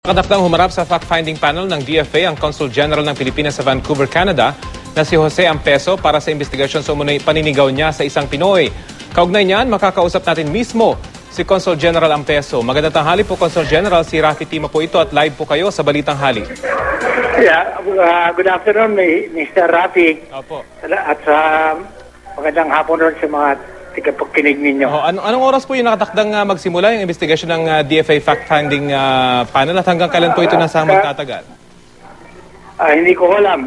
Nakadaptang humarap sa fact-finding panel ng DFA ang Consul General ng Pilipinas sa Vancouver, Canada na si Jose Ampeso para sa investigasyon sa umunoy paninigaw niya sa isang Pinoy. Kaugnay niyan, makakausap natin mismo si Consul General Ampeso. Magandang tanghali po, Consul General. Si Rafi Tima po ito at live po kayo sa Balitang Hali. Yeah, good afternoon, Mr. Rafi. Opo. At magandang hapon rin sa mga tigapagkinig ninyo. Anong oras po yung nakatakdang magsimula yung investigasyon ng DFA fact-finding panel at hanggang kailan po ito nasa magtatagal? Hindi ko alam.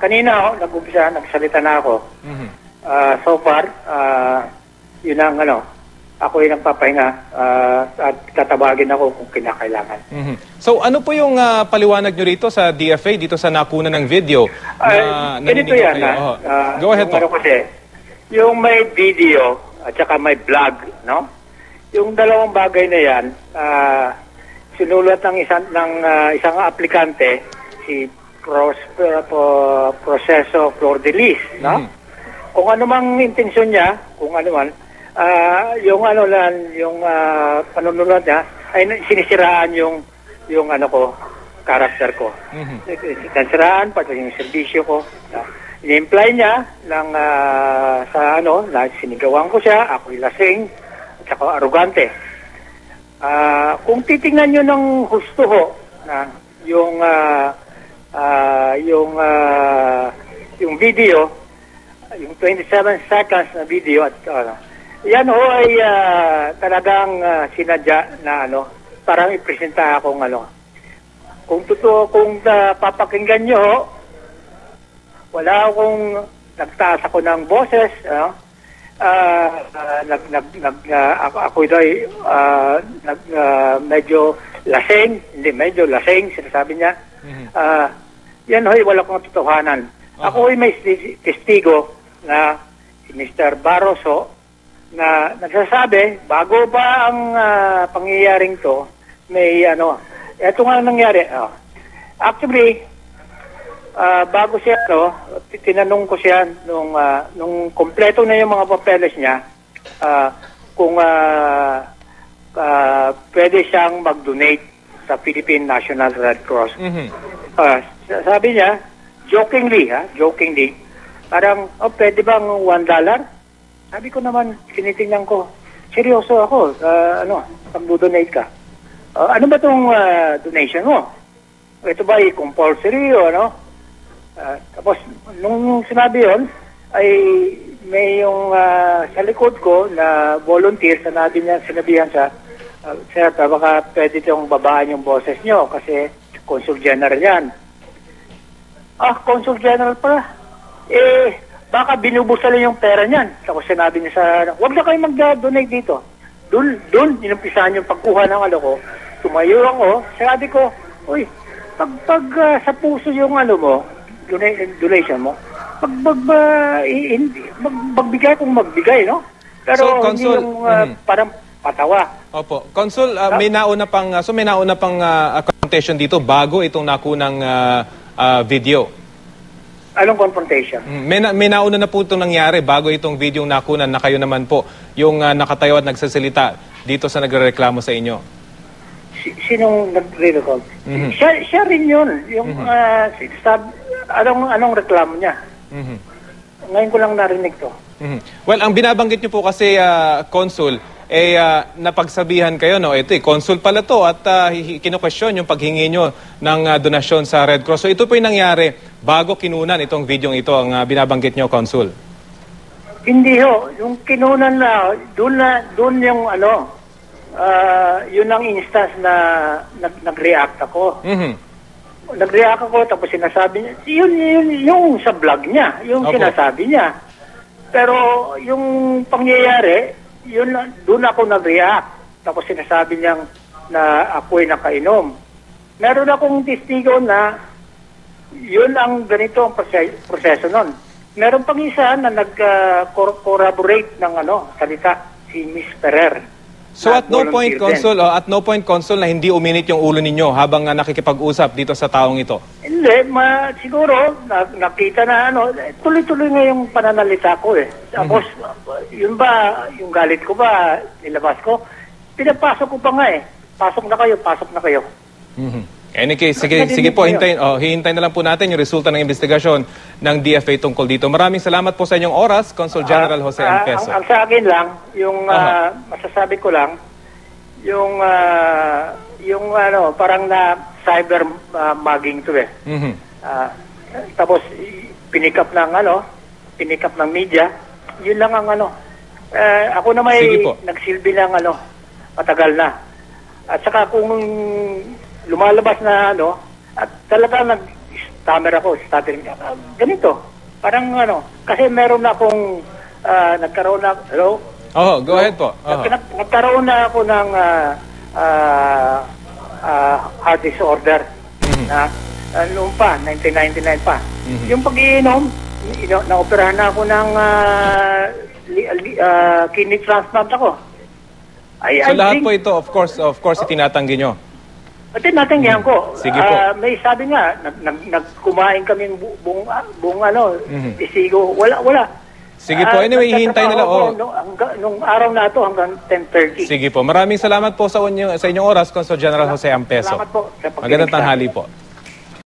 Kanina nag-umpisa, nagsalita na ako. So far, yun ang ako yung nagpapahinga at tatabagin ako kung kinakailangan. So ano po yung paliwanag nyo rito sa DFA, dito sa nakunan ng video? Ganito yan. Go ahead po. Yung may video at saka may vlog, no? Yung dalawang bagay na yan, sinulat ng isang aplikante, si Proceso Flor-de-Lis, no? Kung ano mang intensyon niya, kung ano man, yung panunulat niya ay sinisiraan yung karakter ko. Sinisiraan pati yung serbisyo ko. In-imply niya na sinigawan ko siya, ako'y lasing, at saka arugante. Kung titingnan nyo ng husto ho, na yung video, yung 27 seconds na video, at yan ho ay talagang sinadya na parang ipresenta akong Kung totoo, kung papakinggan nyo ho, wala akong nagtaas ako ng boses, ako ito ay medyo lasing, sinasabi niya. Yan ho'y wala kong totohanan. Ako ay may testigo na si Mr. Barroso na nagsasabi, bago ba ang pangyayaring to, may eto nga nangyari. Actually, bago siya tinanong ko siya nung kompleto na yung mga papeles niya, kung pwede siyang mag-donate sa Philippine National Red Cross. Sabi niya, jokingly, parang, pwede bang $1? Sabi ko naman, sinitingnan ko, seryoso ako, pag-donate ka. Ano ba itong donation mo? Ito ba ay compulsory o tapos, nung sinabi yun, ay may yung sa likod ko na volunteer, sinabihan siya, Sir, baka pwede itong babaan yung boses nyo kasi Consul General yan. Consul General pala. Baka binubusala yung pera niyan. Tapos sinabi niya huwag na kayo mag-donate dito. Doon, inumpisahan yung pagkuha ng ko. Tumayo ako, sabi ko, uy, pag sa puso yung mo, donation mo, magbigay kung magbigay, no? Pero so, Consul, hindi yung parang patawa. Opo. Consul, may nauna pang confrontation dito bago itong nakunang video. Anong confrontation? May nauna na po itong nangyari bago itong video nakunan na kayo naman po yung nakatayo at nagsasalita dito sa nagrereklamo sa inyo. Sinong nagre-recall? Siya rin yun. Yung anong reklamo niya? Ngayon ko lang narinig to. Well, ang binabanggit niyo po kasi, Consul, napagsabihan kayo, ito Consul pala to at kino-question yung paghingi nyo ng donasyon sa Red Cross. So ito po yung nangyari bago kinunan itong video ito, ang binabanggit nyo, Consul. Hindi ho. Yung kinunan na, doon yung yun ang instance na nag-react ako. Nag-react ako, tapos sinasabi niya, yung sa vlog niya, yung sinasabi niya. Pero yung pangyayari, doon ako nag-react. Tapos sinasabi niya na ako'y nakainom. Meron akong testigo na yun ang ganito ang proseso nun. Meron pang isa na nag-corroborate ng salita, si Miss Ferrer. So at no point, Consul, na hindi uminit yung ulo ninyo habang nakikipag-usap dito sa taong ito? Hindi, siguro nakita na tuloy-tuloy nga yung pananalita ko eh. Tapos, yun ba, yung galit ko ba, nilabas ko, pinapasok ko pa nga eh. Pasok na kayo. Any case, sige po, hihintayin na lang po natin yung resulta ng investigasyon ng DFA tungkol dito. Maraming salamat po sa inyong oras, Consul General Jose Ampeso. Ang sa akin lang, yung masasabi ko lang, yung parang na cyber mugging to eh. Tapos pinick up ng media, yun lang ang ako na may nagsilbi ng matagal na. At saka kung lumalabas na at talaga stuttering, ganito. Parang kasi meron na akong nagkaroon na, hello? Go ahead po. Nagkaroon na ako ng heart disorder na noon pa, 1999 pa. Yung pag-iinom, naoperahan na ako ng kidney transplant ako. So lahat po ito, of course, itinatanggi nyo. At tinatanggihan ko. Sige po. May sabi nga, nagkumain kaming buong isigo. Wala. Sige po, anyway, hihintay nila. Nung araw na ito hanggang 10:30. Sige po, maraming salamat po sa inyong oras, Consul General Jose Ampeso. Salamat po. Magandang tanghali po.